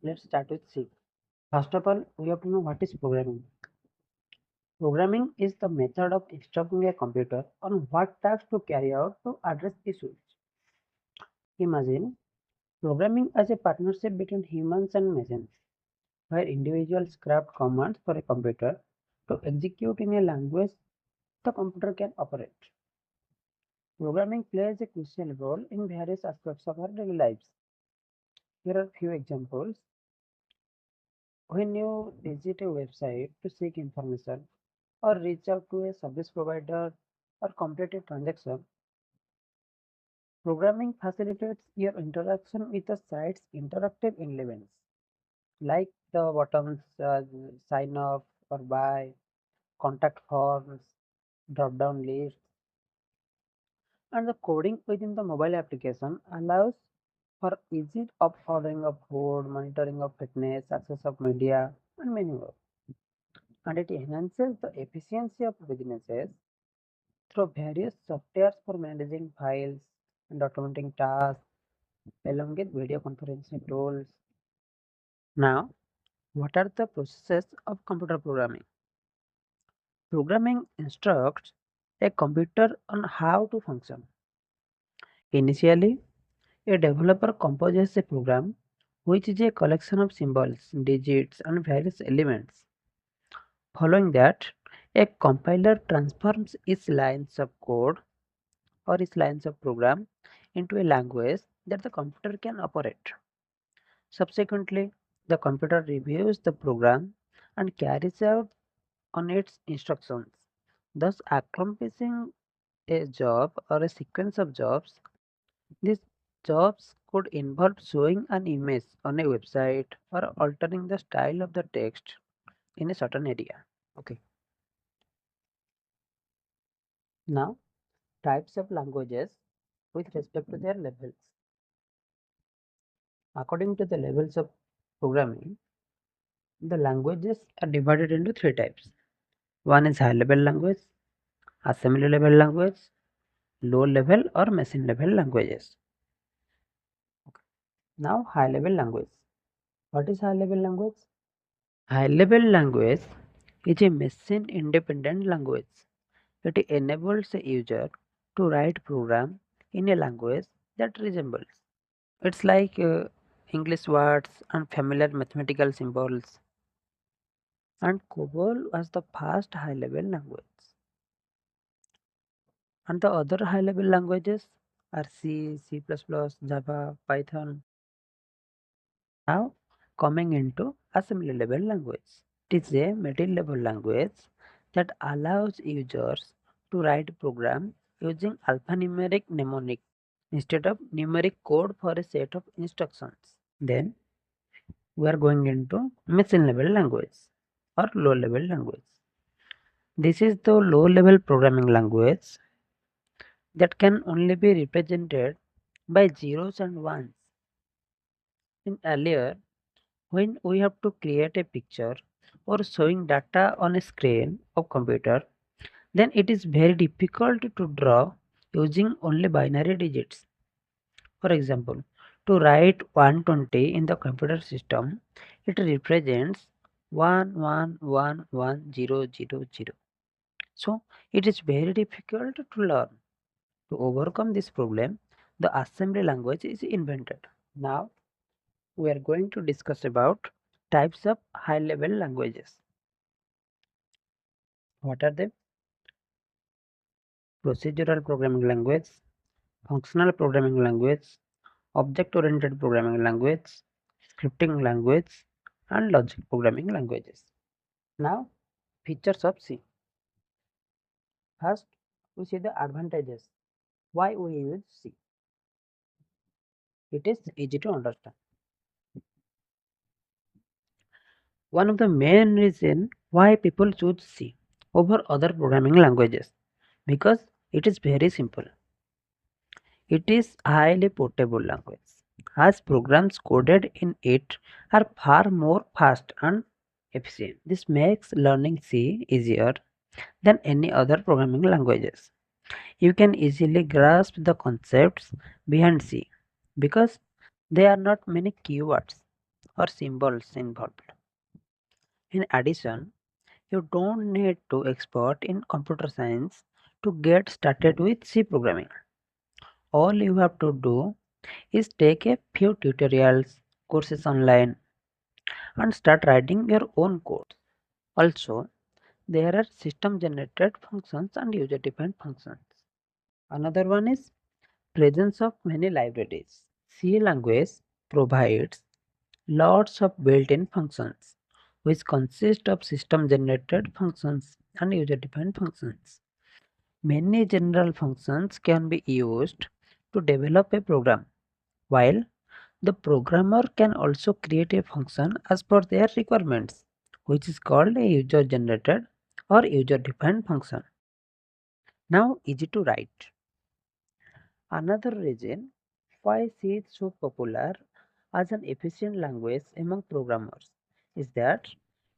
Let's start with C. First of all, we have to know what is programming. Programming is the method of instructing a computer on what tasks to carry out to address issues. Imagine programming as a partnership between humans and machines, where individuals craft commands for a computer to execute in a language the computer can operate. Programming plays a crucial role in various aspects of our daily lives. Here are few examples. When you visit a website to seek information or reach out to a service provider or complete a transaction, programming facilitates your interaction with the site's interactive elements like the buttons sign up or buy, contact forms, drop down lists, and the coding within the mobile application allows for easy of ordering of food, monitoring of fitness, access of media, and many more. And it enhances the efficiency of businesses through various softwares for managing files and automating tasks, along with video conferencing tools. Now, what are the processes of computer programming? Programming instructs a computer on how to function. Initially, a developer composes a program which is a collection of symbols, digits, and various elements. Following that, a compiler transforms its lines of code or its lines of program into a language that the computer can operate. Subsequently, the computer reviews the program and carries out on its instructions, thus accomplishing a job or a sequence of jobs. These jobs could involve showing an image on a website or altering the style of the text in a certain area. Okay. Now, types of languages with respect to their levels. According to the levels of programming, the languages are divided into three types. One is high level language, assembly level language, low level or machine level languages. Okay. Now, high level language. What is high level language? High level language is a machine independent language. It enables a user to write program in a language that resembles. It's like English words and familiar mathematical symbols. And COBOL was the first high level language. And the other high level languages are C, C++, Java, Python. Now coming into assembly level language. It is a middle level language that allows users to write program using alphanumeric mnemonic instead of numeric code for a set of instructions. Then we are going into machine level language or low level language. This is the low level programming language that can only be represented by zeros and ones. In earlier, when we have to create a picture or showing data on a screen of computer, then it is very difficult to draw using only binary digits. For example, to write 120 in the computer system, it represents 11110000. So it is very difficult to learn. To overcome this problem, the assembly language is invented. Now we are going to discuss about types of high level languages. What are they? Procedural programming language, functional programming language, object oriented programming language, scripting language, and logic programming languages. Now, features of C. First, we see the advantages. Why we use C? It is easy to understand. One of the main reasons why people choose C over other programming languages because it is very simple. It is highly portable language as programs coded in it are far more fast and efficient. This makes learning C easier than any other programming languages. You can easily grasp the concepts behind C because there are not many keywords. or symbols involved. In addition, you don't need to expert in computer science to get started with C programming. All you have to do is take a few tutorials, courses online, and start writing your own code. Also, there are system generated functions and user defined functions. Another one is presence of many libraries. C language provides lots of built-in functions which consist of system generated functions and user defined functions. Many general functions can be used to develop a program, while the programmer can also create a function as per their requirements, which is called a user generated or user defined function. Now, easy to write. Another reason why C is so popular as an efficient language among programmers is that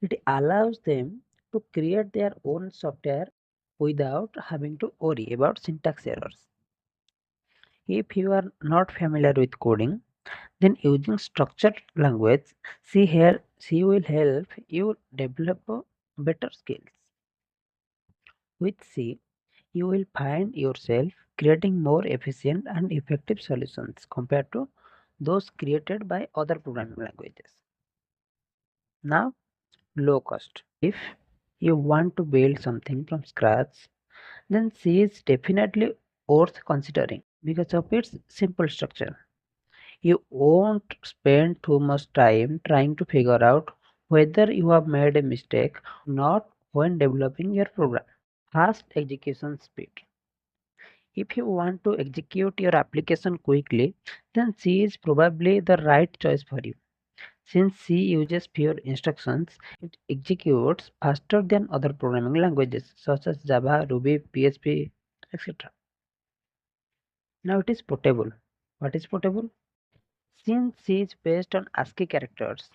it allows them to create their own software without having to worry about syntax errors. If you are not familiar with coding, then using structured language C will help you develop better skills. With C, you will find yourself creating more efficient and effective solutions compared to those created by other programming languages. Now, low cost. If you want to build something from scratch, then C is definitely worth considering because of its simple structure. You won't spend too much time trying to figure out whether you have made a mistake or not when developing your program. Fast execution speed. If you want to execute your application quickly, then C is probably the right choice for you. Since C uses fewer instructions, it executes faster than other programming languages such as Java, Ruby, PHP, etc. Now it is portable. What is portable? Since C is based on ASCII characters,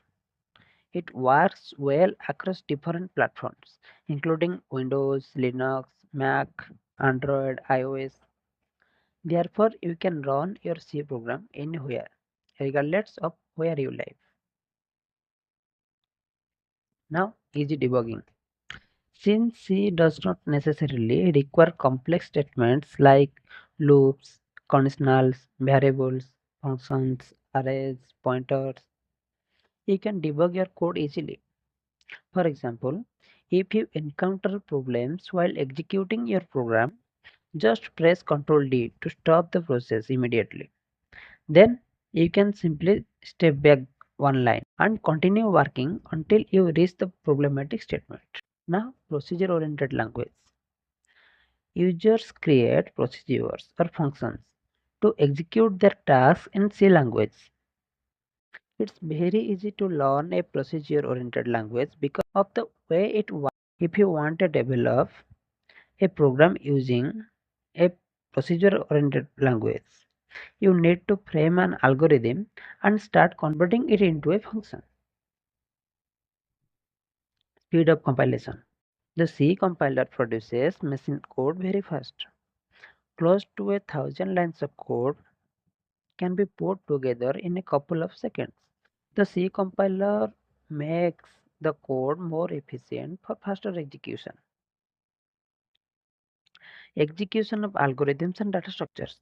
it works well across different platforms, including Windows, Linux, Mac, Android, iOS. Therefore, you can run your C program anywhere, regardless of where you live. Now, easy debugging. Since C does not necessarily require complex statements like loops, conditionals, variables, functions, arrays, pointers, you can debug your code easily. For example, if you encounter problems while executing your program, just press Ctrl D to stop the process immediately. Then you can simply step back one line and continue working until you reach the problematic statement. Now, procedure oriented language. Users create procedures or functions to execute their tasks in C language. It's very easy to learn a procedure oriented language because of the way it works. If you want to develop a program using a procedure oriented language, you need to frame an algorithm and start converting it into a function. Speed of compilation. The C compiler produces machine code very fast. Close to 1,000 lines of code can be put together in a couple of seconds. The C compiler makes the code more efficient for faster execution. Execution of algorithms and data structures.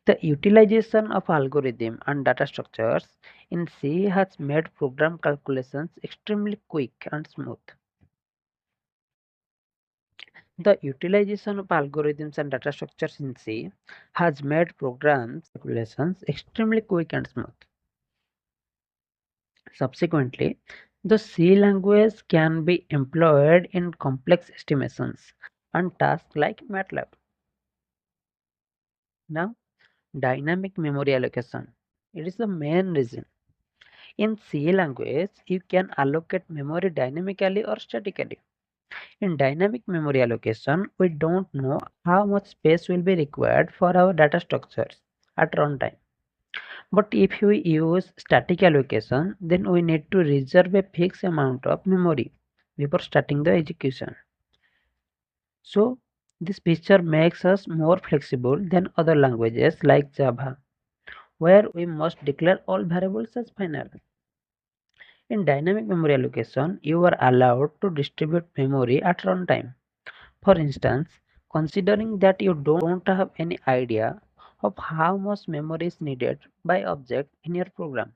The utilization of algorithm and data structures in C has made program calculations extremely quick and smooth. The utilization of algorithms and data structures in C has made program calculations extremely quick and smooth. Subsequently, the C language can be employed in complex estimations and tasks like MATLAB. Now, dynamic memory allocation. It is the main reason. In C language, you can allocate memory dynamically or statically. In dynamic memory allocation, we don't know how much space will be required for our data structures at runtime. But if we use static allocation, then we need to reserve a fixed amount of memory before starting the execution. So, this feature makes us more flexible than other languages like Java, where we must declare all variables as final. In dynamic memory allocation, you are allowed to distribute memory at runtime. For instance, considering that you don't have any idea of how much memory is needed by object in your program,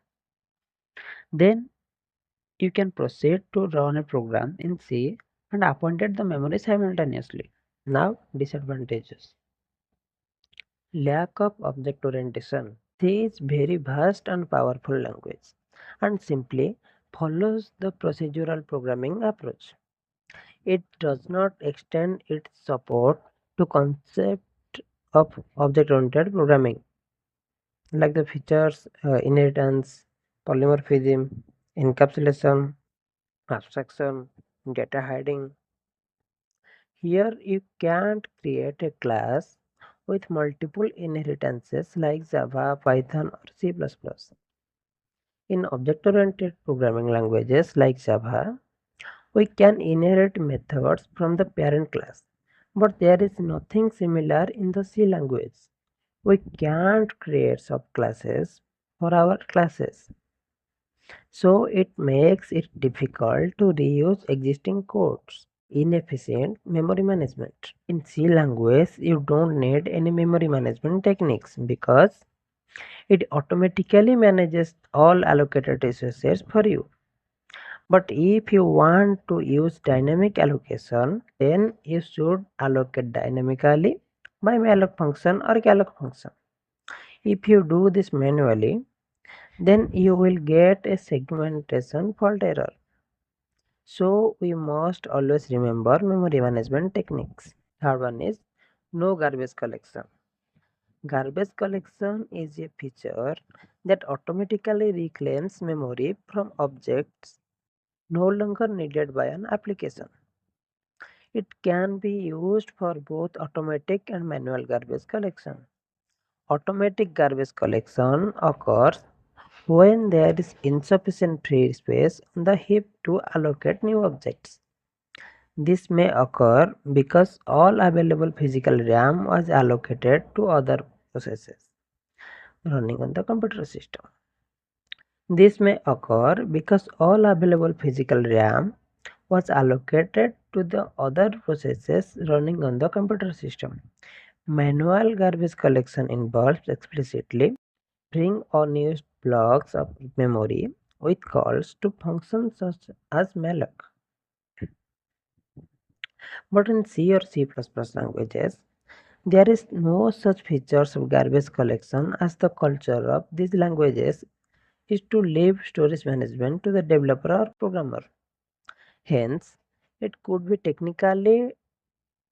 then you can proceed to run a program in C and appointed the memory simultaneously. Now, disadvantages. Lack of object orientation. C is very vast and powerful language and simply follows the procedural programming approach. It does not extend its support to concept of object-oriented programming like the features inheritance, polymorphism, encapsulation, abstraction, data hiding. Here you can't create a class with multiple inheritances like Java, Python or C++. In object-oriented programming languages like Java, we can inherit methods from the parent class, but there is nothing similar in the C language. We can't create subclasses for our classes, so it makes it difficult to reuse existing codes. Inefficient memory management. In C language, you don't need any memory management techniques because it automatically manages all allocated resources for you. But if you want to use dynamic allocation, then you should allocate dynamically by malloc function or calloc function. If you do this manually, then you will get a segmentation fault error. So we must always remember memory management techniques. Third one is no garbage collection. Garbage collection is a feature that automatically reclaims memory from objects no longer needed by an application. It can be used for both automatic and manual garbage collection. Automatic garbage collection occurs when there is insufficient free space on the heap to allocate new objects. This may occur because all available physical RAM was allocated to other processes running on the computer system. This may occur because all available physical RAM was allocated to the other processes running on the computer system. Manual garbage collection involves explicitly freeing unused blocks of memory with calls to functions such as malloc. But in C or C++ languages, there is no such features of garbage collection as the culture of these languages is to leave storage management to the developer or programmer. Hence, it could be technically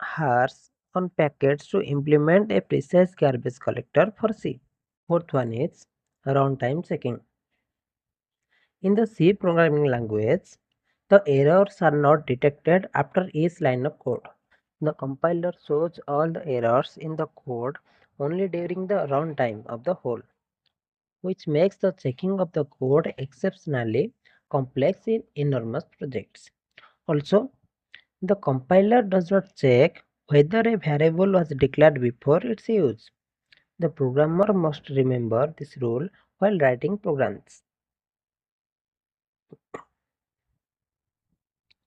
harsh on packets to implement a precise garbage collector for C. Fourth one is runtime checking. In the C programming language, the errors are not detected after each line of code. The compiler shows all the errors in the code only during the runtime of the whole, which makes the checking of the code exceptionally complex in enormous projects. Also, the compiler does not check whether a variable was declared before its use. The programmer must remember this rule while writing programs.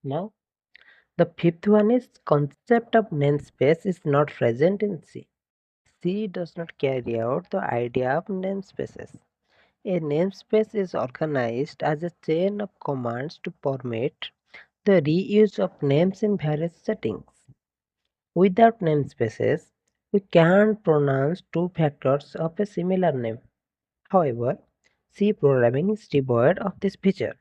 Now, the fifth one is concept of namespace is not present in C. C does not carry out the idea of namespaces. A namespace is organized as a chain of commands to permit the reuse of names in various settings. Without namespaces, we can't pronounce two factors of a similar name. However, C programming is devoid of this feature,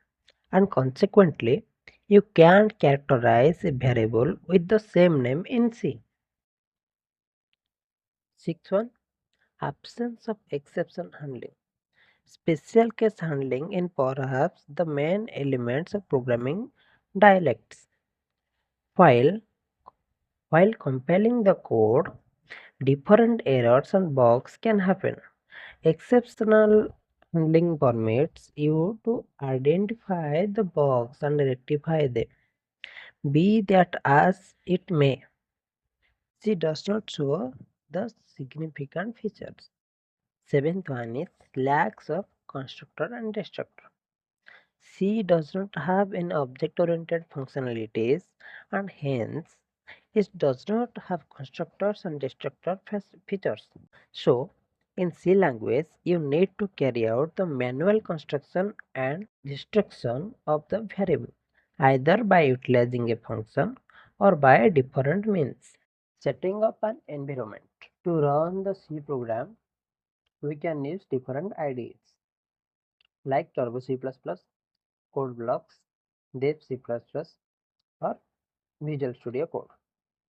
and consequently, you can't characterize a variable with the same name in C. Sixth one, absence of exception handling. Special case handling in perhaps the main elements of programming dialects. While while compiling the code, different errors and bugs can happen. Exceptional handling permits you to identify the bugs and rectify them. Be that as it may, she does not show the significant features. Seventh one is lacks of constructor and destructor. C does not have any object-oriented functionalities, and hence it does not have constructors and destructor features. So, in C language, you need to carry out the manual construction and destruction of the variable, either by utilizing a function or by different means. Setting up an environment. To run the C program, we can use different IDEs like Turbo C++, Code Blocks, Dev C++, or Visual Studio Code.